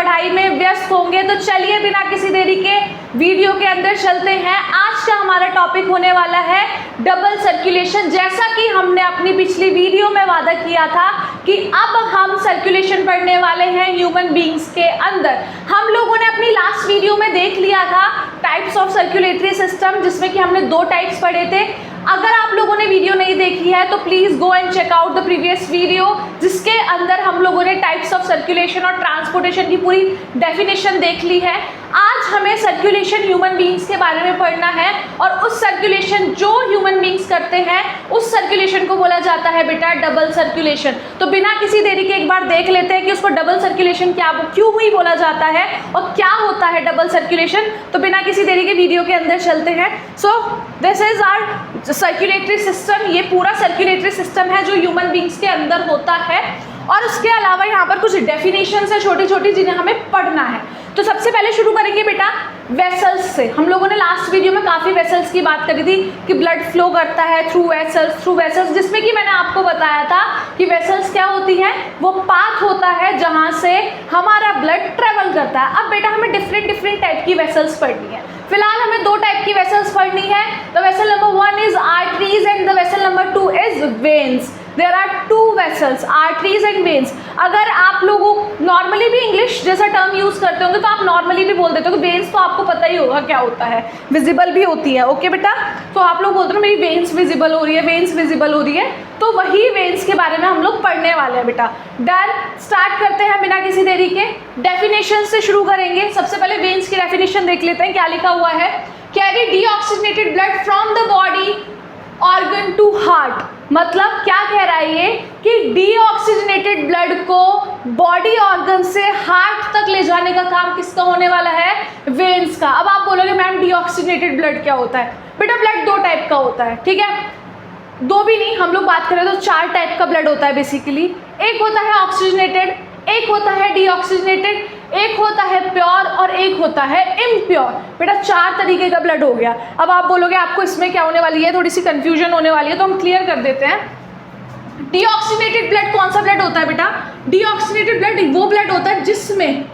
पढ़ाई में व्यस्त होंगे। तो चलिए बिना किसी देरी के वीडियो के अंदर चलते हैं। आज का हमारा टॉपिक होने वाला है डबल सर्कुलेशन। जैसा कि हमने अपनी पिछली वीडियो में वादा किया था कि अब हम सर्कुलेशन पढ़ने वाले हैं ह्यूमन बीइंग्स के अंदर। हम लोगों ने अपनी लास्ट वीडियो में देख लिया था टाइप्स ऑफ सर्कुलेटरी सिस्टम, जिसमें कि हमने 2 टाइप्स पढ़े थे। अगर आप लोगों ने वीडियो नहीं देखी है तो please go and check out the previous video, जिसके अंदर हम लोगों ने टाइप्स ऑफ सर्कुलेशन और ट्रांसपोर्टेशन की पूरी डेफिनेशन देख ली है। आज हमें सर्कुलेशन ह्यूमन बीइंग्स के बारे में पढ़ना है और उस सर्कुलेशन जो ह्यूमन बीइंग्स करते हैं उस सर्कुलेशन को बोला जाता है बेटा डबल सर्कुलेशन। तो बिना किसी देरी के एक बार देख लेते हैं कि उसको डबल सर्कुलेशन क्यों ही बोला जाता है और क्या होता है डबल सर्कुलेशन। तो बिना किसी देरी के वीडियो के अंदर चलते हैं। So this is our circulatory system. ये पूरा सर्कुलेटरी सिस्टम है जो ह्यूमन बीइंग्स के अंदर होता है। और उसके अलावा यहाँ पर कुछ डेफिनेशंस है छोटी छोटी, जिन्हें हमें पढ़ना है। तो सबसे पहले शुरू करेंगे बेटा वेसल्स से। हम लोगों ने लास्ट वीडियो में काफ़ी वेसल्स की बात करी थी कि ब्लड फ्लो करता है थ्रू वेसल्स, जिसमें कि मैंने आपको बताया था कि वेसल्स क्या होती हैं, वो पाथ होता है जहाँ से हमारा ब्लड ट्रेवल करता है। अब बेटा हमें डिफरेंट टाइप की वेसल्स पढ़नी है। फिलहाल हमें 2 टाइप की वेसल्स पढ़नी है। The vessel number 1 is arteries and the vessel number 2 is veins. There are 2 vessels, arteries and veins. अगर आप लोगों नॉर्मली भी इंग्लिश जैसा टर्म यूज करते होंगे तो आप नॉर्मली भी बोल देते हो कि वेन्स तो आपको पता ही होगा क्या होता है, विजिबल भी होती है। ओके बेटा, तो आप लोग बोलते हो मेरी वेन्स विजिबल हो रही है, वेन्स विजिबल हो रही है, तो वही वेन्स के बारे में हम लोग पढ़ने वाले हैं बेटा। डन, स्टार्ट करते हैं बिना किसी देरी के। डेफिनेशन से शुरू करेंगे। सबसे पहले वेन्स की डेफिनेशन देख लेते हैं, क्या लिखा हुआ है। Carry deoxygenated blood from the body organ to heart. मतलब क्या कह रहा है ये कि डीऑक्सीजनेटेड ब्लड को बॉडी ऑर्गन से हार्ट तक ले जाने का काम किसका होने वाला है, वेन्स का। अब आप बोलोगे मैम डीऑक्सीजनेटेड ब्लड क्या होता है। बेटा ब्लड 2 टाइप का होता है, ठीक है, 2 भी नहीं, हम लोग बात करें तो 4 टाइप का ब्लड होता है बेसिकली। एक होता है ऑक्सीजनेटेड, एक होता है डीऑक्सीजनेटेड, एक होता है प्योर और एक होता है इम्प्योर। बेटा 4 तरीके का ब्लड हो गया। अब आप बोलोगे आपको इसमें क्या होने वाली है, थोड़ी सी कंफ्यूजन होने वाली है, तो हम क्लियर कर देते हैं। डीऑक्सीजनेटेड ब्लड कौन सा ब्लड होता है बेटा। डीऑक्सीजनेटेड ब्लड वो ब्लड होता है जिसमें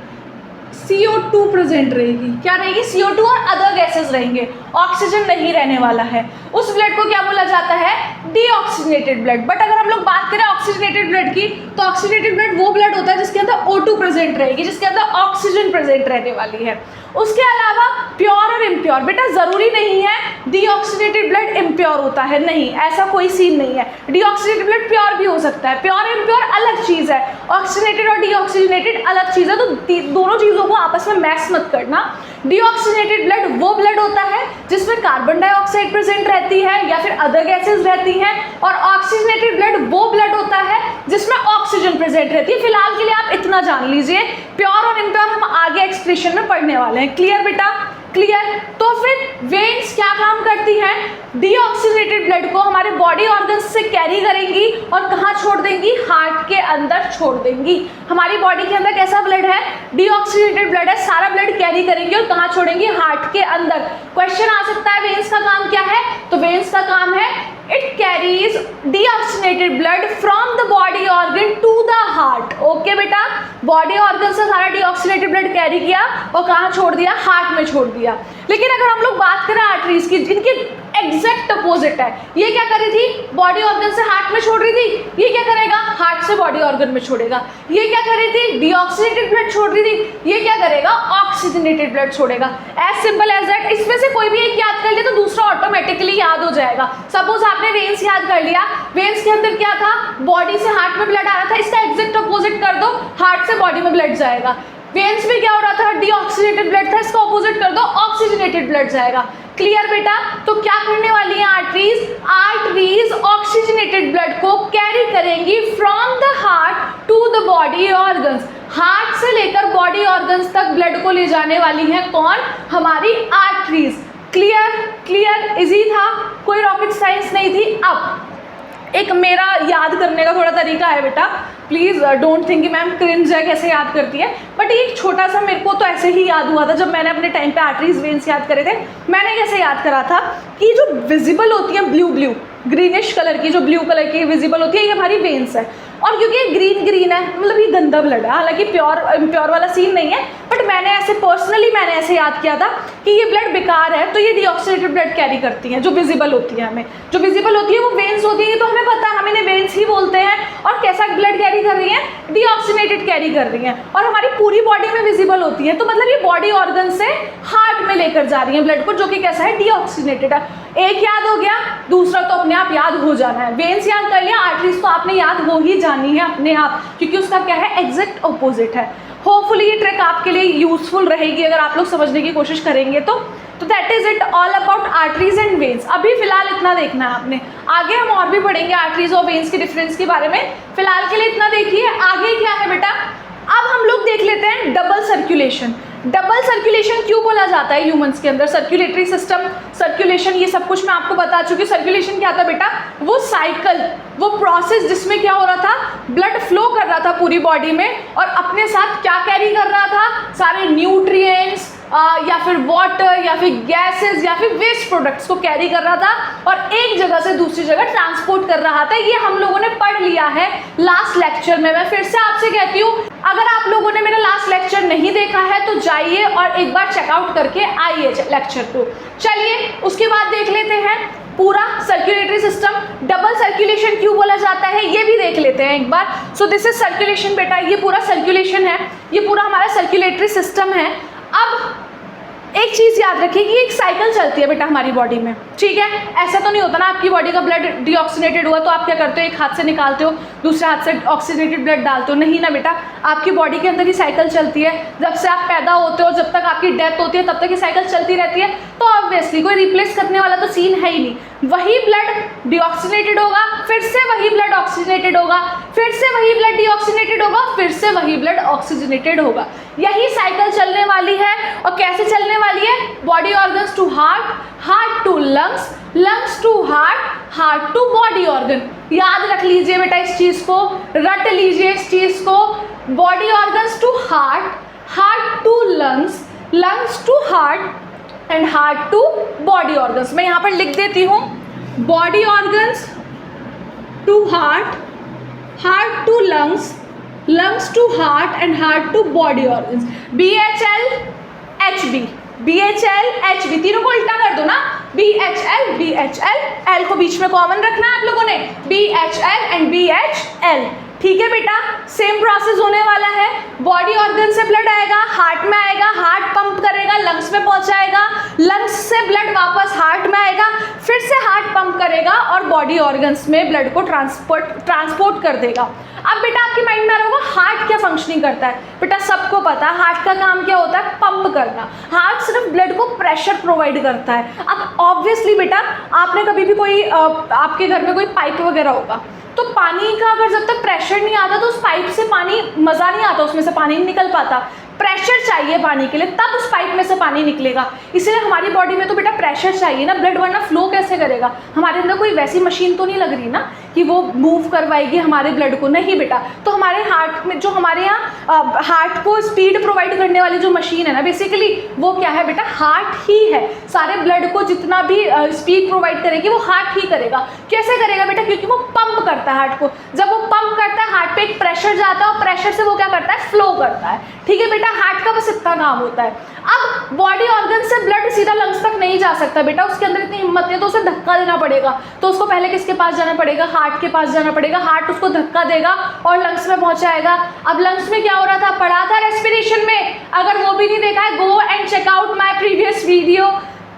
CO2 प्रेजेंट रहेगी। क्या रहेगी, CO2 और अदर गैसेस रहेंगे, ऑक्सीजन नहीं रहने वाला है। उस ब्लड को क्या बोला जाता है, डीऑक्सीजनेटेड ब्लड। बट अगर हम लोग बात करें ऑक्सीजनेटेड ब्लड की, तो ऑक्सीजनेटेड ब्लड वो ब्लड होता है जिसके अंदर O2 प्रेजेंट रहेगी, जिसके अंदर ऑक्सीजन प्रेजेंट रहने वाली है। उसके अलावा प्योर और इम्प्योर। बेटा जरूरी नहीं है डीऑक्सीजनेटेड ब्लड इम्प्योर होता है, नहीं, ऐसा कोई सीन नहीं है। डीऑक्सीजनेटेड ब्लड प्योर भी हो सकता है। प्योर इम्प्योर अलग चीज़ है, ऑक्सीजनेटेड और डीऑक्सीजनेटेड अलग चीज़ है। तो दोनों चीज़ों को आपस में मैक्स मत करना। डीऑक्सीजनेटेड ब्लड वो ब्लड होता है जिसमें कार्बन डाइऑक्साइड प्रेजेंट रहती है या फिर अदर गैसेस रहती हैं, और ऑक्सीजनेटेड ब्लड वो ब्लड होता है जिसमें ऑक्सीजन प्रेजेंट रहती है। फिलहाल के लिए आप इतना जान लीजिए, प्योर और इम्प्योर हम आगे एक्सप्रेशन में पढ़ने वाले हैं। क्लियर बेटा, क्लियर। तो फिर वेन्स क्या काम करती हैं, डीऑक्सीजनेटेड ब्लड को हमारे बॉडी ऑर्गन्स से कैरी करेंगी और कहाँ छोड़ देंगी, हार्ट के अंदर छोड़ देंगी। हमारी बॉडी के अंदर कैसा ब्लड है, डीऑक्सीजनेटेड ब्लड है, सारा ब्लड कैरी करेंगी और कहाँ छोड़ेंगी, हार्ट के अंदर। क्वेश्चन आ सकता है वेन्स का काम क्या है, तो वेन्स का काम है it carries deoxygenated blood from the body organ to the heart. Okay बेटा, बॉडी ऑर्गन से सारा डीऑक्सीजनेटेड ब्लड कैरी किया और कहाँ छोड़ दिया, हार्ट में छोड़ दिया। लेकिन अगर हम लोग बात करें आर्टरीज की, जिनकी एग्जैक्ट अपोजिट है, ये क्या कर रही थी, बॉडी ऑर्गन से हार्ट में छोड़ रही थी, ये क्या करेगा, हार्ट से बॉडी ऑर्गन में छोड़ेगा। ये क्या कर रही थी, डीऑक्सीजनेटेड ब्लड छोड़ रही थी, ये क्या करेगा, ऑक्सीजनेटेड ब्लड छोड़ेगा। As simple as that. इसमें से कोई भी एक याद कर लिया तो दूसरा ऑटोमेटिकली याद हो जाएगा। सपोज आपने वेन्स याद कर लिया, वेन्स के अंदर क्या था, बॉडी से हार्ट में ब्लड आ रहा था, इसका एग्जैक्ट अपोजिट कर दो, हार्ट से बॉडी में ब्लड जाएगा। वेन्स में क्या हो रहा था, डीऑक्सीजनेटेड ब्लड था, इसका ऑपोजिट कर दो, ऑक्सीजनेटेड ब्लड जाएगा। क्लियर बेटा। तो क्या करने वाली है आर्टरीज, आर्टरीज ऑक्सीजनेटेड ब्लड को कैरी करेंगी from the heart to the body organs. Heart से लेकर बॉडी ऑर्गन्स तक ब्लड को ले जाने वाली है कौन, हमारी आर्टरीज। क्लियर, क्लियर, इजी था, कोई रॉकेट साइंस नहीं थी। अब एक मेरा याद करने का थोड़ा तरीका है बेटा, प्लीज़ डोंट थिंक कि मैम क्रिंज है कैसे याद करती है, बट एक छोटा सा मेरे को तो ऐसे ही याद हुआ था जब मैंने अपने टाइम पे आर्टरीज वेन्स याद करे थे। मैंने कैसे याद करा था कि जो विजिबल होती है ब्लू ग्रीनिश कलर की, जो ब्लू कलर की विजिबल होती है, ये हमारी वेन्स है, और क्योंकि ये ग्रीन ग्रीन है, मतलब ये गंदा ब्लड है, हालांकि प्योर वाला सीन नहीं है, बट मैंने ऐसे याद किया था कि ये ब्लड बेकार है, तो ये डीऑक्सीनेटेड ब्लड कैरी करती हैं, जो विजिबल होती है हमें, जो विजिबल होती है वो वेन्स होती है, तो हमें पता है, हम इन्हें वेन्स ही बोलते हैं। और कैसा ब्लड कैरी कर रही है? डीऑक्सीनेटेड कैरी कर रही हैं, और हमारी पूरी बॉडी में विजिबल होती है, तो मतलब ये बॉडी ऑर्गन से हार्ट में लेकर जा रही है ब्लड को, जो कि कैसा है? डीऑक्सीनेटेड है। एक याद हो गया, दूसरा तो अपने आप याद हो जाना है। वेन्स याद कर लिया, आर्टरीज तो आपने याद हो ही जानी है अपने आप, क्योंकि उसका क्या है? एग्जैक्ट ऑपोजिट है। होपफुली ये ट्रिक आपके लिए यूजफुल रहेगी अगर आप लोग समझने की कोशिश करेंगे तो that is it all about arteries and veins. अभी फिलहाल इतना देखना है आपने, आगे हम और भी पढ़ेंगे आर्टरीज और वेन्स के डिफरेंस के बारे में। फिलहाल के लिए इतना देखिए। आगे क्या है बेटा, अब हम लोग देख लेते हैं डबल सर्कुलेशन। डबल सर्कुलेशन क्यों बोला जाता है ह्यूमंस के अंदर? सर्कुलेटरी सिस्टम, सर्कुलेशन, ये सब कुछ मैं आपको बता चुकी हूँ। सर्कुलेशन क्या था बेटा? वो साइकिल, वो प्रोसेस जिसमें क्या हो रहा था? ब्लड फ्लो कर रहा था पूरी बॉडी में, और अपने साथ क्या कैरी कर रहा था? सारे न्यूट्रिएंट्स या फिर वाटर या फिर गैसेस या फिर वेस्ट प्रोडक्ट्स को कैरी कर रहा था और एक जगह से दूसरी जगह ट्रांसपोर्ट कर रहा था। ये हम लोगों ने पढ़ लिया है लास्ट लेक्चर में। मैं फिर से आपसे कहती हूँ, अगर आप लोगों ने मेरा लास्ट लेक्चर नहीं देखा है तो जाइए और एक बार चेकआउट करके आइए लेक्चर को। चलिए उसके बाद देख लेते हैं पूरा सर्कुलेटरी सिस्टम। डबल सर्कुलेशन क्यों बोला जाता है ये भी देख लेते हैं एक बार। सो दिस इज सर्कुलेशन बेटा, ये पूरा सर्कुलेशन है, ये पूरा हमारा सर्कुलेटरी सिस्टम है। अब एक चीज़ याद रखिए कि एक साइकिल चलती है बेटा हमारी बॉडी में, ठीक है? ऐसा तो नहीं होता ना आपकी बॉडी का ब्लड डीऑक्सीनेटेड हुआ तो आप क्या करते हो? एक हाथ से निकालते हो, दूसरे हाथ से ऑक्सीनेटेड ब्लड डालते हो? नहीं ना बेटा, आपकी बॉडी के अंदर ही साइकिल चलती है। जब से आप पैदा होते हो जब तक आपकी डेथ होती है तब तक ये साइकिल चलती रहती है। तो ऑब्वियसली कोई रिप्लेस करने वाला तो सीन है ही नहीं। वही ब्लड डीऑक्सीनेटेड होगा, फिर से वही ब्लड ऑक्सीजनेटेड होगा, फिर से वही ब्लड डीऑक्सीनेटेड होगा, फिर से वही ब्लड ऑक्सीजनेटेड होगा। यही साइकिल चलने वाली है। और कैसे चलने वाली है? Body organs to heart, heart to lungs, lungs to heart, heart to body organ. याद रख लीजिए बेटा इस चीज को, रट लीजिए इस चीज को। Body organs to heart, heart to lungs, lungs to heart and heart to body organs. मैं यहाँ पर लिख देती हूँ, body organs to heart, heart to lungs, lungs to heart and heart to body organs। BHL HB, BHL HB, तीनों को उल्टा कर दो ना, BHL BHL, L को बीच में कॉमन रखना है आप लोगों ने, BHL एंड BHL। ठीक है बेटा, सेम प्रोसेस होने वाला है। बॉडी ऑर्गन से ब्लड आएगा, हार्ट में आएगा, हार्ट पंप करेगा, लंग्स में पहुंचाएगा, लंग्स से ब्लड वापस हार्ट में आएगा, फिर से हार्ट पंप करेगा और बॉडी ऑर्गन्स में ब्लड को ट्रांसपोर्ट कर देगा। अब बेटा आपके माइंड में आ रहा होगा हार्ट क्या फंक्शनिंग करता है? बेटा सबको पता है हार्ट का काम क्या होता है? पंप करना। हार्ट सिर्फ ब्लड को प्रेशर प्रोवाइड करता है। अब ऑब्वियसली बेटा आपने कभी भी कोई आपके घर में कोई पाइप वगैरह होगा, तो पानी का अगर जब तक प्रेशर नहीं आता तो उस पाइप से पानी, मज़ा नहीं आता, उसमें से पानी नहीं निकल पाता। प्रेशर चाहिए पानी के लिए, तब उस पाइप में से पानी निकलेगा। इसलिए हमारी बॉडी में तो बेटा प्रेशर चाहिए ना, ब्लड वरना फ्लो कैसे करेगा? हमारे अंदर कोई वैसी मशीन तो नहीं लग रही ना कि वो मूव करवाएगी हमारे ब्लड को, नहीं बेटा। तो हमारे हार्ट में जो हमारे यहाँ हार्ट को स्पीड प्रोवाइड करने वाली जो मशीन है ना, बेसिकली वो क्या है बेटा? हार्ट ही है। सारे ब्लड को जितना भी स्पीड प्रोवाइड करेगी वो हार्ट ही करेगा। कैसे करेगा बेटा? क्योंकि वो पंप करता है हार्ट को। जब वो पंप करता है हार्ट पे एक प्रेशर जाता है और प्रेशर से वो क्या करता है? फ्लो करता है। ठीक है बेटा, हार्ट का बस इतना काम होता है। अब बॉडी ऑर्गन से ब्लड सीधा लंग्स तक नहीं जा सकता बेटा, उसके अंदर इतनी हिम्मत नहीं है, तो उसे धक्का देना पड़ेगा। तो उसको पहले किसके पास जाना पड़ेगा? हार्ट के पास जाना पड़ेगा। हार्ट उसको धक्का देगा और लंग्स में पहुंचाएगा। अब लंग्स में क्या हो रहा था? पढ़ा था रेस्पिरेशन में, अगर वो भी नहीं देखा है go and check out my previous video.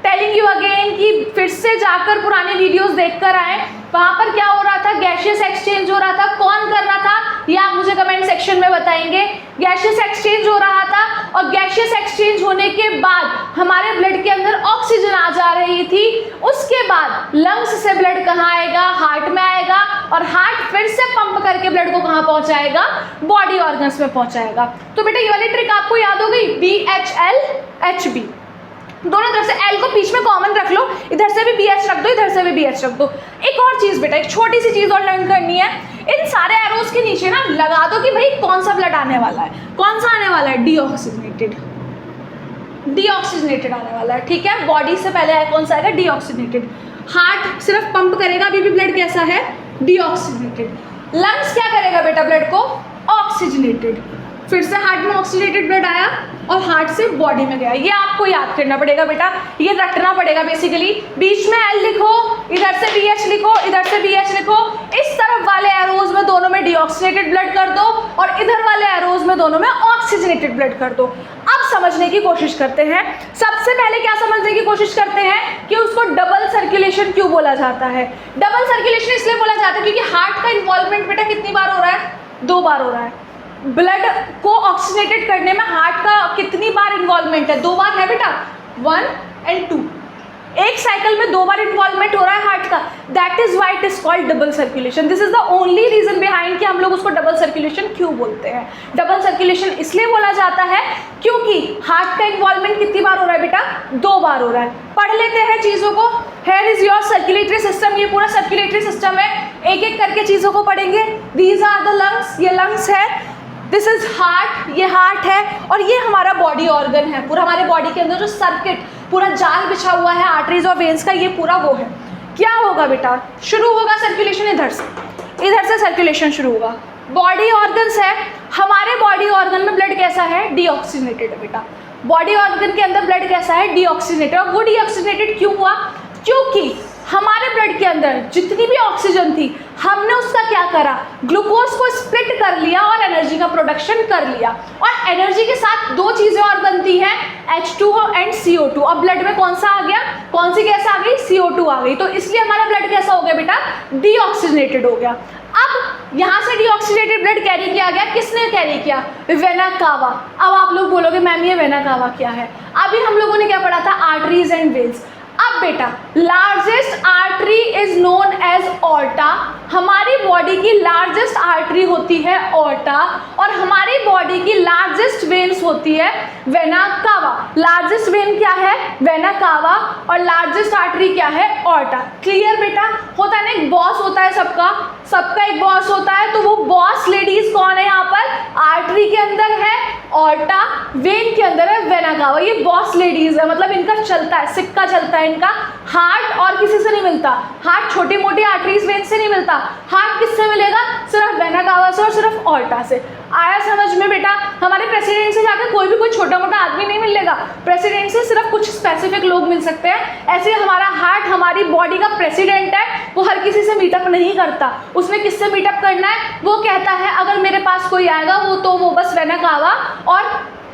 Telling you again कि फिर से जाकर पुराने वीडियोस देखकर आए। वहाँ पर क्या हो रहा था? गैशियस एक्सचेंज हो रहा था। कौन कर रहा था ये आप मुझे कमेंट सेक्शन में बताएंगे। गैशियस एक्सचेंज हो रहा था और गैशियस एक्सचेंज होने के बाद हमारे ब्लड के अंदर ऑक्सीजन आ जा रही थी। उसके बाद लंग्स से ब्लड कहाँ आएगा? हार्ट में आएगा और हार्ट फिर से पंप करके ब्लड को कहाँ पहुँचाएगा? बॉडी ऑर्गन्स में पहुँचाएगा। तो बेटा ये वाली ट्रिक आपको याद हो गई, BHL HB। दोनों तरफ से L को बीच में कॉमन रख लो, इधर से भी BH रख दो, इधर से भी BH रख दो। एक और चीज़ बेटा, एक छोटी सी चीज़ और लर्न करनी है। इन सारे एरोज के नीचे ना लगा दो कि भाई कौन सा ब्लड आने वाला है। कौन सा आने वाला है? डीऑक्सीजनेटेड, डीऑक्सीजनेटेड आने वाला है। ठीक है, बॉडी से पहले कौन सा आएगा? डीऑक्सीजनेटेड। हार्ट सिर्फ पंप करेगा, अभी भी ब्लड कैसा है? डीऑक्सीजनेटेड। लंग्स क्या करेगा बेटा ब्लड को? ऑक्सीजनेटेड। फिर से हार्ट में ऑक्सीजनेटेड ब्लड आया और हार्ट से बॉडी में गया। ये आपको याद करना पड़ेगा बेटा, ये रटना पड़ेगा बेसिकली। बीच में L लिखो, इधर से BH लिखो, इधर से BH लिखो। इस तरफ वाले एरोज में दोनों में डीऑक्सीजनेटेड ब्लड कर दो और इधर वाले एरोज में दोनों में ऑक्सीजनेटेड ब्लड कर दो। अब समझने की कोशिश करते हैं। सबसे पहले क्या समझने की कोशिश करते हैं कि उसको डबल सर्कुलेशन क्यों बोला जाता है। डबल सर्कुलेशन इसलिए बोला जाता है क्योंकि हार्ट का इन्वॉल्वमेंट बेटा कितनी बार हो रहा है? 2 बार हो रहा है। ब्लड को ऑक्सीजनेटेड करने में हार्ट का कितनी बार इन्वॉल्वमेंट है? 2 बार है बेटा, 1 and 2। एक साइकिल में 2 बार इन्वॉल्वमेंट हो रहा है हार्ट का। That is why it is called double circulation. This is the only reason behind कि हम लोग उसको डबल सर्कुलेशन क्यों बोलते हैं। डबल सर्कुलेशन इसलिए बोला जाता है क्योंकि हार्ट का इन्वॉल्वमेंट कितनी बार हो रहा है बेटा? 2 बार हो रहा है। पढ़ लेते हैं चीज़ों को। Here is your circulatory system. ये पूरा सर्कुलेटरी सिस्टम है। एक एक करके चीज़ों को पढ़ेंगे। दीज आर द लंग्स, ये लंग्स है। दिस इज हार्ट, ये हार्ट है। और ये हमारा बॉडी ऑर्गन है। पूरा हमारे बॉडी के अंदर जो सर्किट, पूरा जाल बिछा हुआ है आर्टरीज और वेन्स का, ये पूरा वो है। क्या होगा बेटा? शुरू होगा सर्कुलेशन इधर से सर्कुलेशन शुरू होगा। बॉडी ऑर्गन्स है। हमारे बॉडी ऑर्गन में ब्लड कैसा है? डीऑक्सीजनेटेड है बेटा। बॉडी ऑर्गन के अंदर ब्लड कैसा है? डीऑक्सीजनेटेड। और वो डीऑक्सीजनेटेड क्यों हुआ? क्योंकि हमारे ब्लड के अंदर जितनी भी ऑक्सीजन थी, हमने उसका क्या करा? ग्लूकोज को स्प्लिट कर लिया और एनर्जी का प्रोडक्शन कर लिया। और एनर्जी के साथ 2 चीज़ें और बनती हैं, H2O एंड CO2। अब ब्लड में कौन सा आ गया? कौन सी गैस आ गई? CO2 आ गई। तो इसलिए हमारा ब्लड कैसा हो गया बेटा? डीऑक्सीजनेटेड हो गया। अब यहाँ से डीऑक्सीजनेटेड ब्लड कैरी किया गया। किसने कैरी किया? Vena cava. अब आप लोग बोलोगे मैम ये वेना कावा क्या है? अभी हम लोगों ने क्या पढ़ा था? Arteries and veins. अब बेटा largest artery is known as aorta. हमारी बॉडी की लार्जेस्ट आर्टरी होती है ऑर्टा और हमारी बॉडी की लार्जेस्ट वेन्स होती है वेना कावा। लार्जेस्ट वेन क्या है? Vena cava. और लार्जेस्ट आर्टरी क्या है? ऑर्टा। क्लियर बेटा? होता है ना, एक बॉस होता है सबका एक बॉस होता है। तो वो बॉस लेडीज कौन है यहाँ पर? आर्टरी के अंदर है ऑर्टा, वेन के अंदर है वेना कावा। ये बॉस लेडीज है, मतलब इनका चलता है, सिक्का चलता है इनका। हार्ट और किसी से नहीं मिलता। हार्ट छोटी मोटी आर्टरीज वेन से नहीं मिलता। हार्ट किससे मिलेगा? सिर्फ वेना कावा से और सिर्फ ऑर्टा से। आया समझ में बेटा? हमारे प्रेसिडेंट से जाकर कोई छोटा मोटा आदमी नहीं मिलेगा। प्रेसिडेंट से सिर्फ कुछ स्पेसिफिक लोग मिल सकते हैं। ऐसे हमारा हार्ट हमारी बॉडी का प्रेसिडेंट है, वो हर किसी से मीटअप नहीं करता। उसमें किससे मीटअप करना है? वो कहता है अगर मेरे पास कोई आएगा वो बस वेना कावा और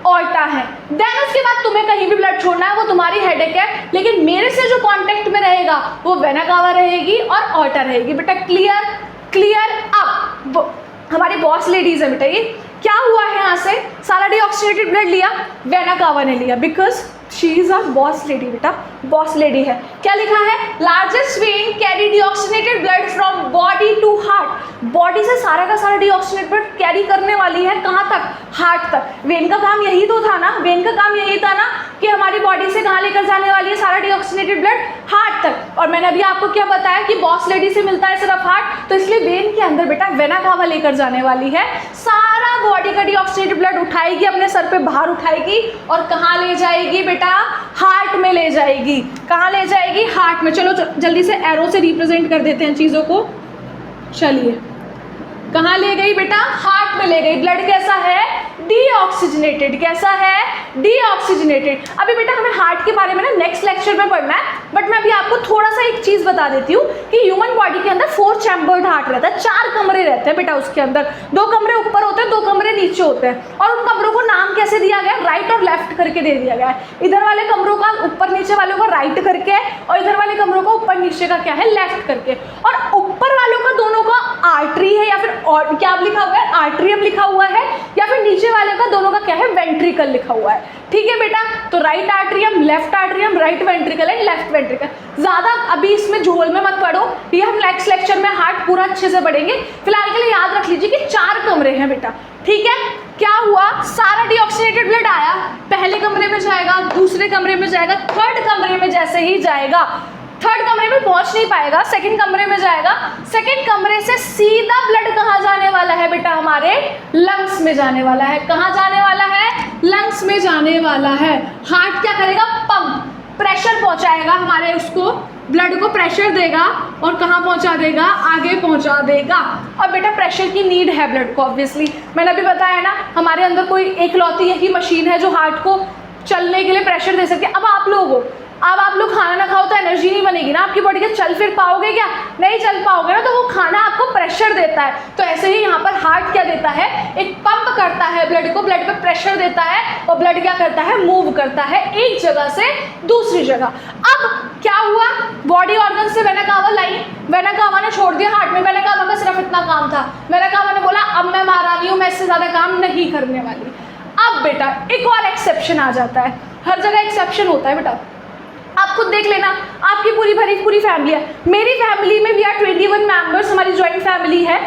ऑर्टा है। देन उसके बाद तुम्हें कहीं भी ब्लड छोड़ना है, वो तुम्हारी हेडेक है। लेकिन मेरे से जो कांटेक्ट में रहेगा वो वेना कावा रहेगी और ऑर्टा रहेगी। बेटा क्लियर? अब हमारी बॉस लेडीज है बेटा। ये क्या हुआ है? यहाँ से सारा डीऑक्सीजनेटेड ब्लड लिया, वेना कावा ने लिया, because she is a boss lady. बेटा बॉस लेडी है। क्या लिखा है? Largest vein carry deoxygenated blood from body to heart. Body से सारा का सारा डीऑक्सीजनेटेड ब्लड कैरी करने वाली है कहाँ तक? हार्ट तक। वेन का काम यही तो था ना, वेन का काम यही था ना कि हमारी बॉडी से कहाँ लेकर जाने वाली है सारा डीऑक्सीजनेटेड ब्लड? हार्ट तक। और मैंने अभी आपको क्या बताया कि बॉस लेडी से मिलता है सिर्फ हार्ट, तो इसलिए वेन के अंदर बेटा वेना कावा लेकर जाने वाली है। सारा बॉडी का डीऑक्सीजनेटेड ब्लड उठाएगी, अपने सर पे बाहर उठाएगी और कहाँ ले जाएगी बेटा? हार्ट में ले जाएगी। कहाँ ले जाएगी? हार्ट में। चलो जल्दी से एरो से रिप्रेजेंट कर देते हैं चीज़ों को। चलिए, कहाँ ले गई बेटा? हार्ट में ले गई। ब्लड कैसा है? डीऑक्सीजनेटेड। कैसा है? डीऑक्सीजनेटेड। अभी बेटा हमें हार्ट के बारे में ना नेक्स्ट लेक्चर में पढ़ना है, बट मैं अभी आपको थोड़ा सा एक चीज़ बता देती हूँ कि ह्यूमन बॉडी के अंदर 4 चैम्बर्ड हार्ट रहता है। 4 कमरे रहते हैं बेटा उसके अंदर। 2 कमरे ऊपर होते हैं, 2 कमरे नीचे होते हैं। और उन कमरों को नाम कैसे दिया गया? राइट और लेफ्ट करके दे दिया गया है। इधर वाले कमरों का ऊपर नीचे वालों का राइट करके और इधर वाले कमरों का ऊपर नीचे का क्या है? लेफ्ट करके। और ऊपर वालों का दोनों का आर्टरी है या फिर और क्या लिखा हुआ है? आर्ट्रियम लिखा हुआ है, या फिर नीचे वाले का दोनों का क्या है? वेंट्रिकल लिखा हुआ है। ठीक है बेटा? तो right atrium, left atrium, right ventricle and left ventricle. ज़्यादा अभी इसमें झोल में मत पढ़ो, ये हम नेक्स्ट लेक्चर में हार्ट पूरा अच्छे से पढ़ेंगे। फिलहाल के लिए याद रख लीजिए कि 4 कमरे हैं बेटा। ठीक है? क्या हुआ? सारा डीऑक्सीजनेटेड ब्लड आया, पहले कमरे में जाएगा, दूसरे कमरे में जाएगा, थर्ड कमरे में जैसे ही जाएगा, थर्ड कमरे में पहुंच नहीं पाएगा, सेकंड कमरे में जाएगा। सेकंड कमरे से सीधा ब्लड कहाँ जाने वाला है बेटा? हमारे लंग्स में जाने वाला है। कहाँ जाने वाला है? लंग्स में जाने वाला है। हार्ट क्या करेगा? पंप, प्रेशर पहुंचाएगा हमारे उसको ब्लड को प्रेशर देगा और कहाँ पहुँचा देगा, आगे पहुँचा देगा। और बेटा प्रेशर की नीड है ब्लड को, ऑब्वियसली मैंने अभी बताया ना, हमारे अंदर कोई एकलौती यही मशीन है जो हार्ट को चलने के लिए प्रेशर दे सकती है। अब आप लोग खाना ना खाओ तो एनर्जी नहीं बनेगी ना आपकी बॉडी के, चल फिर पाओगे क्या, नहीं चल पाओगे ना, तो वो खाना आपको प्रेशर देता है। तो ऐसे ही यहाँ पर हार्ट क्या देता है, एक पंप करता है ब्लड को, ब्लड पे प्रेशर देता है और ब्लड क्या करता है, मूव करता है एक जगह से दूसरी जगह। अब क्या हुआ, बॉडी ऑर्गन से वेना कावा लाई, वेना कावा ने छोड़ दिया हार्ट में, वेना कावा का सिर्फ इतना काम था, वेना कावा ने बोला अब मैं महारानी हूँ, मैं इससे ज़्यादा काम नहीं करने वाली। अब बेटा एक और एक्सेप्शन आ जाता है, हर जगह एक्सेप्शन होता है बेटा, आप खुद देख लेना, आपकी पूरी फैमिली है, मेरी फैमिली में भी 21 मेंबर्स, हमारी जॉइंट फैमिली है।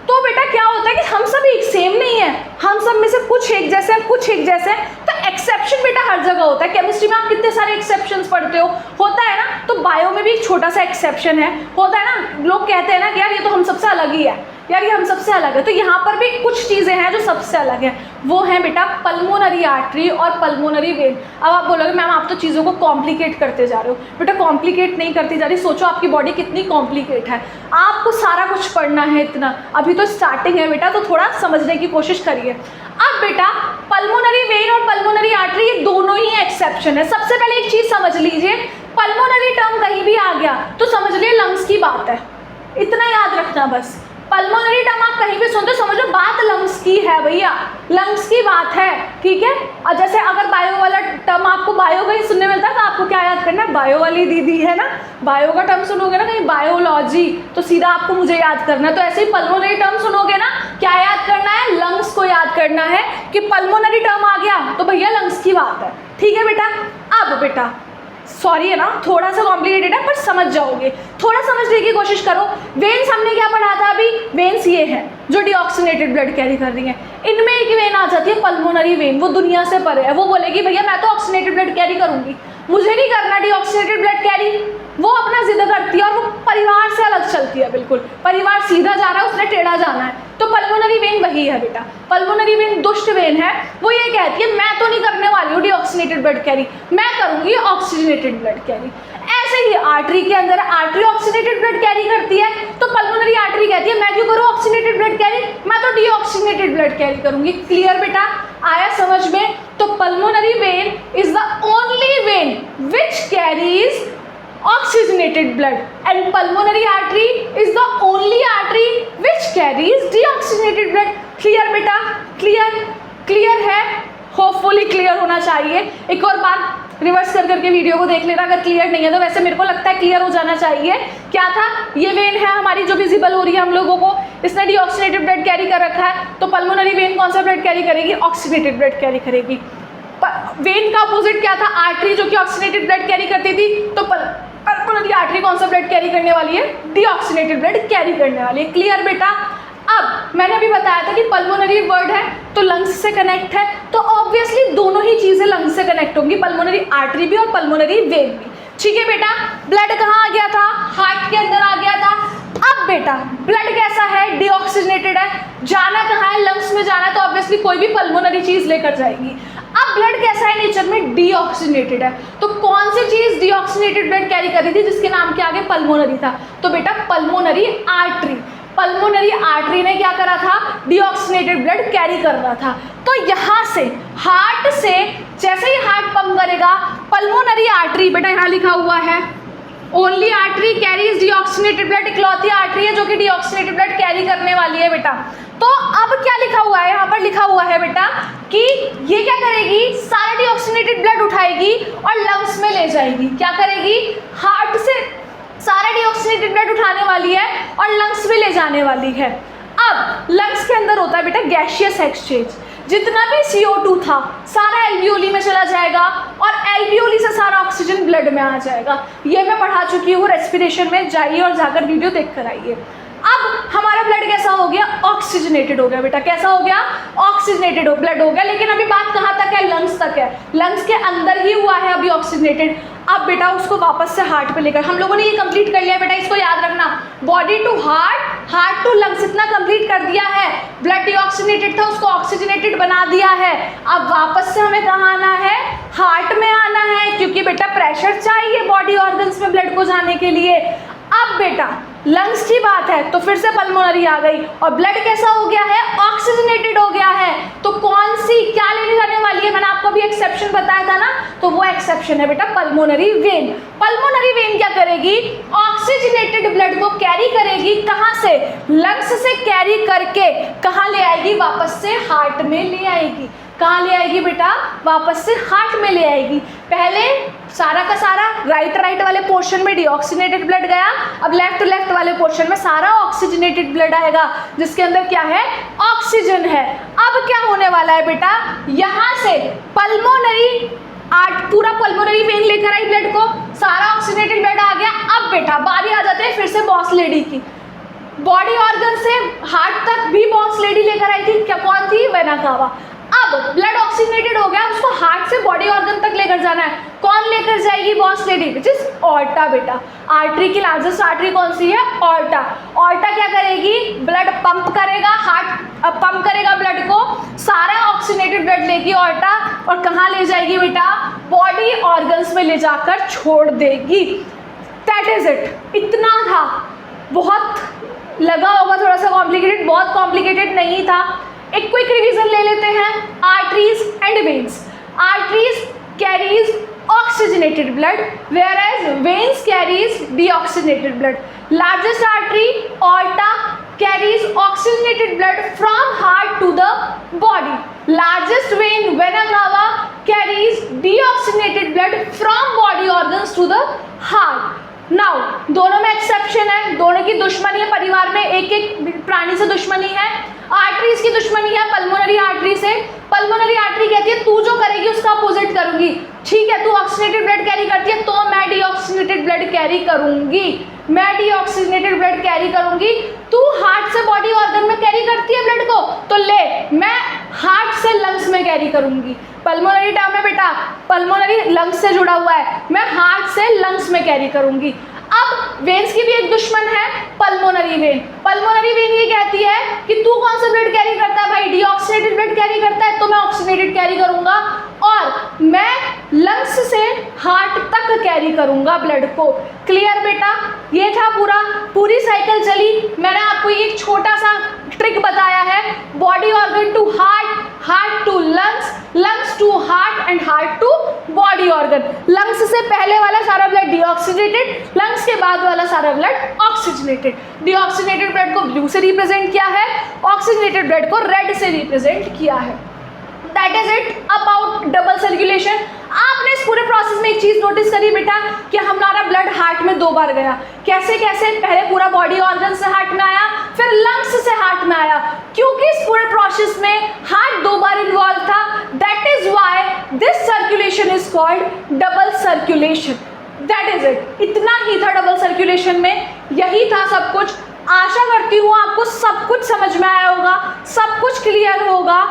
तो बेटा क्या होता है कि हम सब एक सेम नहीं है, हम सब में से कुछ एक जैसे हैं, कुछ एक जैसे हैं। तो एक्सेप्शन बेटा हर जगह होता है। केमिस्ट्री में आप कितने सारे एक्सेप्शंस पढ़ते हो, होता है ना, तो बायो में भी एक छोटा सा एक्सेप्शन है, होता है ना। लोग कहते हैं ना कि यार ये तो हम सबसे अलग ही है, यार ये हम सबसे अलग है। तो यहाँ पर भी कुछ चीज़ें हैं जो सबसे अलग है, वो है बेटा पल्मोनरी आर्टरी और पल्मोनरी वेन। अब आप बोलोगे मैम आप तो चीज़ों को कॉम्प्लिकेट करते जा रहे हो, बेटा कॉम्प्लिकेट नहीं करती जा रही, सोचो आपकी बॉडी कितनी कॉम्प्लिकेट है, आपको सारा कुछ पढ़ना है इतना, अभी तो स्टार्टिंग है बेटा, तो थोड़ा समझने की कोशिश करिए। अब बेटा पल्मोनरी वेन और पल्मोनरी आर्टरी ये दोनों ही एक्सेप्शन है। सबसे पहले एक चीज़ समझ लीजिए, पल्मोनरी टर्म कहीं भी आ गया तो समझ लिए लंग्स की बात है, इतना याद रखना बस। पल्मोनरी टर्म आप कहीं भी सुनते समझो बात लंग्स की है भैया, लंग्स की बात है, ठीक है। और जैसे अगर बायो वाला टर्म आपको बायो का ही सुनने मिलता है तो आपको क्या याद करना है, बायो वाली दीदी है ना, बायो का टर्म सुनोगे ना कहीं बायोलॉजी तो सीधा आपको मुझे याद करना है। तो ऐसे ही पल्मोनरी टर्म सुनोगे ना, क्या याद करना है, लंग्स को याद करना है कि पल्मोनरी टर्म आ गया तो भैया लंग्स की बात है, ठीक है बेटा। अब बेटा सॉरी है ना, थोड़ा सा कॉम्प्लिकेटेड है पर समझ जाओगे, थोड़ा समझने की कोशिश करो। वेन्स हमने क्या पढ़ा था अभी, वेन्स ये है जो डीऑक्सीनेटेड ब्लड कैरी कर रही है। इनमें एक वेन आ जाती है पल्मोनरी वेन, वो दुनिया से परे है, वो बोलेगी भैया मैं तो ऑक्सीनेटेड ब्लड कैरी करूंगी, मुझे नहीं करना डीऑक्सीनेटेड ब्लड कैरी, वो अपना जिद करती है और वो परिवार से अलग चलती है, बिल्कुल परिवार सीधा जा रहा है उसने टेढ़ा जाना है। तो पल्मोनरी वेन वही है बेटा, पल्मोनरी वेन दुष्ट वेन है, वो ये कहती है मैं तो नहीं करने वाली हूँ डीऑक्सीनेटेड ब्लड कैरी, मैं करूंगी ऑक्सीजनेटेड ब्लड कैरी। ऐसे ही आर्टरी के अंदर आर्टरी ऑक्सीजनेटेड ब्लड कैरी करती है, तो पल्मोनरी आर्टरी कहती है मैं क्यों करूँ ऑक्सीजनेटेड ब्लड कैरी, मैं तो डीऑक्सीजनेटेड ब्लड कैरी करूंगी। क्लियर बेटा, आया समझ में। तो pulmonary vein is the only when which carries oxygenated blood and pulmonary artery is the only artery which carries deoxygenated blood. clear बेटा, clear है, होपफुली क्लियर होना चाहिए। एक और बार रिवर्स कर करके वीडियो को देख लेना अगर क्लियर नहीं है तो, वैसे मेरे को लगता है क्लियर हो जाना चाहिए। क्या था, ये वेन है हमारी जो विजिबल हो रही है हम लोगों को, इसने डीऑक्सीनेटेड ब्लड कैरी कर रखा है, तो पल्मोनरी वेन कौन सा ब्लड कैरी करेगी, ऑक्सीनेटेड ब्लड कैरी करेगी। वेन का अपोजिट क्या था, आर्टरी जो कि ऑक्सीनेटेड ब्लड कैरी करती थी, तो पल्मोनरी आर्टरी कौन सा ब्लड कैरी करने वाली है, डीऑक्सीनेटेड ब्लड कैरी करने वाली है। क्लियर बेटा। अब मैंने अभी बताया था कि पल्मोनरी वर्ड है तो लंग्स से कनेक्ट है, तो ऑब्वियसली दोनों ही चीजें लंग्स से कनेक्ट होंगी, पल्मोनरी आर्टरी भी और पल्मोनरी वेन भी। ठीक है बेटा, ब्लड कहाँ आ गया था, हार्ट के अंदर आ गया था। अब बेटा ब्लड कैसा है, डीऑक्सीजनेटेड है, जाना कहाँ है, लंग्स में जाना है, तो ऑब्वियसली कोई भी पल्मोनरी चीज लेकर जाएगी। अब ब्लड कैसा है नेचर में, डीऑक्सीजनेटेड है, तो कौन सी चीज डीऑक्सीजनेटेड ब्लड कैरी कर रही थी जिसके नाम के आगे पल्मोनरी था, तो बेटा पल्मोनरी आर्टरी। पल्मोनरी आर्टरी ने क्या करा था, डीऑक्सीजनेटेड ब्लड कैरी कर रहा था। तो यहाँ से हार्ट से जैसे ही हार्ट पंप करेगा, पल्मोनरी आर्टरी बेटा यहाँ लिखा हुआ है only artery carries deoxygenated blood, इकलौती आर्टरी है जो कि डीऑक्सीजनेटेड ब्लड कैरी करने वाली है बेटा। तो अब क्या लिखा हुआ है, यहाँ पर लिखा हुआ है बेटा कि ये क्या करेगी, सारा डीऑक्सीजनेटेड ब्लड उठाएगी और लंग्स में ले जाएगी। क्या करेगी, हार्ट से सारा डीऑक्सीजनेटेड ब्लड उठाने वाली है और लंग्स में ले जाने वाली है। अब लंग्स के अंदर होता है बेटा गैसियस एक्सचेंज, जितना भी CO2 था सारा एल्वियोली में चला जाएगा और एल्वियोली से सारा ऑक्सीजन ब्लड में आ जाएगा। ये मैं पढ़ा चुकी हूँ रेस्पिरेशन में, जाइए और जाकर वीडियो देख कर आइए। अब हमारा ब्लड कैसा हो गया, ऑक्सीजनेटेड हो गया बेटा, कैसा हो गया, ऑक्सीजनेटेड ब्लड हो गया। लेकिन अभी बात कहाँ तक है, लंग्स तक है, लंग्स के अंदर ही हुआ है अभी ऑक्सीजनेटेड। अब बेटा उसको वापस से हार्ट पे लेकर, हम लोगों ने ये कंप्लीट कर लिया बेटा, इसको याद रखना, body to heart, heart to lungs, इतना कंप्लीट कर दिया है। ब्लड डीऑक्सीजनेटेड था उसको ऑक्सीजनेटेड बना दिया है। अब वापस से हमें कहाँ आना है, हार्ट में आना है, क्योंकि बेटा प्रेशर चाहिए बॉडी ऑर्गन्स में ब्लड को जाने के लिए। अब बेटा लंग्स की बात है तो फिर से पल्मोनरी आ गई, और ब्लड कैसा हो गया है, ऑक्सीजनेटेड हो गया है। तो कौन सी क्या लेने जाने वाली है, मैंने आपको भी एक्सेप्शन बताया था ना, तो वो एक्सेप्शन है बेटा पल्मोनरी वेन। पल्मोनरी वेन क्या करेगी, ऑक्सीजनेटेड ब्लड को कैरी करेगी, कहाँ से, लंग्स से कैरी करके कहाँ ले आएगी, वापस से हार्ट में ले आएगी। कहाँ ले आएगी बेटा, वापस से हार्ट में ले आएगी। पहले सारा का सारा राइट वाले पोर्शन में डीऑक्सीजनेटेड ब्लड गया, अब लेफ्ट वाले पोर्शन में सारा ऑक्सीजनेटेड ब्लड आएगा, जिसके अंदर क्या है, ऑक्सीजन है। अब क्या होने वाला है बेटा, यहाँ से पल्मोनरी पूरा पल्मोनरी वेन लेकर आई ब्लड को, सारा ऑक्सीजनेटेड ब्लड आ गया। अब बेटा बारी आ जाते हैं फिर से बॉस लेडी की। बॉडी ऑर्गन से हार्ट तक भी बॉस लेडी लेकर आई थी, क्या कौन थी, वेना कावा। अब ब्लड ऑक्सीजनेटेड हो गया, उसको हार्ट से बॉडी ऑर्गन तक लेकर जाना है, कौन लेकर जाएगी, boss lady, which is aorta बेटा। आर्टरी की लार्जेस्ट आर्टरी कौन सी है, ऑर्टा। ऑर्टा क्या करेगी, ब्लड पंप करेगा, हार्ट पंप करेगा ब्लड को, सारा ऑक्सीजनेटेड ब्लड लेगी ऑर्टा, और कहाँ ले जाएगी बेटा, बॉडी ऑर्गन्स में ले जाकर छोड़ देगी। दैट इज इट, इतना था। बहुत लगा होगा थोड़ा सा कॉम्प्लिकेटेड, बहुत कॉम्प्लिकेटेड नहीं था। एक क्विक रिवीजन ले लेते हैं, arteries and veins. Arteries carries oxygenated blood whereas veins carries deoxygenated blood. Largest artery aorta carries oxygenated blood from heart to the body. Largest vein vena cava carries deoxygenated blood from body organs to the heart. Now दोनों में exception है, दोनों की दुश्मनी है, परिवार में एक एक प्राणी से दुश्मनी है। आर्टरीज की दुश्मनी है पल्मोनरी आर्टरी से। पल्मोनरी आर्टरी कहती है तू जो करेगी उसका अपोजिट करूंगी, ठीक है, तू ऑक्सीजनेटेड ब्लड कैरी करती है तो मैं डीऑक्सीजनेटेड ब्लड कैरी करूंगी, मैं डीऑक्सीजनेटेड ब्लड कैरी करूंगी। तू हार्ट से बॉडी ऑर्गन में कैरी करती है ब्लड को, तो ले मैं हार्ट से लंग्स में कैरी करूंगी। पल्मोनरी टर्म है बेटा, पल्मोनरी लंग्स से जुड़ा हुआ है, मैं हार्ट से लंग्स में कैरी करूंगी। अब वेन्स की भी एक दुश्मन है पल्मोनरी वेन। पल्मोनरी वेन ये कहती है कि तू कौन सा ब्लड कैरी करता है भाई, डीऑक्सीजनेटेड ब्लड कैरी करता है तो मैं ऑक्सीजनेटेड कैरी करूंगा, और मैं लंग्स से हार्ट तक कैरी करूंगा ब्लड को। क्लियर बेटा, ये था पूरी साइकिल चली। मैंने आपको एक छोटा सा ट्रिक बताया है, body organ to heart, heart to lungs, lungs to heart and heart to body organ. लंग्स से पहले वाला सारा ब्लड डीऑक्सीजनेटेड, लंग्स के बाद वाला सारा ब्लड ऑक्सीजनेटेड। डीऑक्सीजनेटेड ब्लड को ब्लू से रिप्रेजेंट किया है, ऑक्सीजनेटेड ब्लड को रेड से रिप्रेजेंट किया है। That is it about double circulation. आपने इस पूरे प्रोसेस में एक चीज नोटिस करी बेटा कि हमारा ब्लड हार्ट में 2 बार गया। कैसे कैसे, पहले पूरा बॉडी ऑर्गन से हार्ट में आया, फिर लंग्स से हार्ट में आया, क्योंकि इस पूरे प्रोसेस में हार्ट 2 बार इन्वॉल्व था। That is why this circulation is called double circulation. That is it, इतना ही था डबल सर्कुलेशन में, यही था सब कुछ। आशा करती हूँ आपको सब कुछ समझ में आया होगा, सब कुछ क्लियर होगा,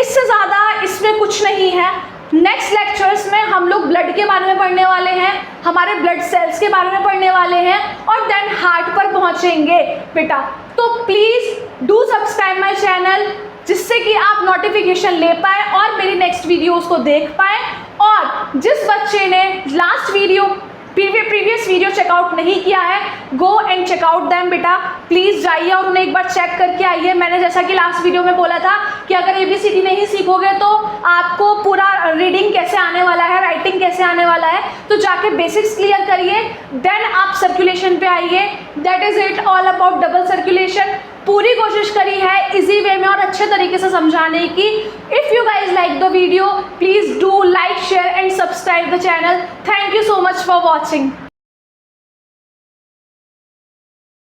इससे ज़्यादा इसमें कुछ नहीं है। नेक्स्ट लेक्चर्स में हम लोग ब्लड के बारे में पढ़ने वाले हैं, हमारे ब्लड सेल्स के बारे में पढ़ने वाले हैं, और देन हार्ट पर पहुंचेंगे बेटा। तो please do subscribe my channel, जिससे कि आप नोटिफिकेशन ले पाए और मेरी नेक्स्ट वीडियोस को देख पाए। और जिस बच्चे ने last video previous video checkout नहीं किया है, गो एंड चेकआउट दैम बेटा, प्लीज़ जाइए और उन्हें एक बार चेक करके आइए। मैंने जैसा कि लास्ट वीडियो में बोला था कि अगर ABCD नहीं सीखोगे तो आपको पूरा रीडिंग कैसे आने वाला है, राइटिंग कैसे आने वाला है, तो जाके बेसिक्स क्लियर करिए, देन आप सर्कुलेशन पे आइए। That is it all about double circulation. पूरी कोशिश करी है इजी वे में और अच्छे तरीके से समझाने की। If you guys like the video, please do like, share and subscribe the channel. Thank you so much for watching.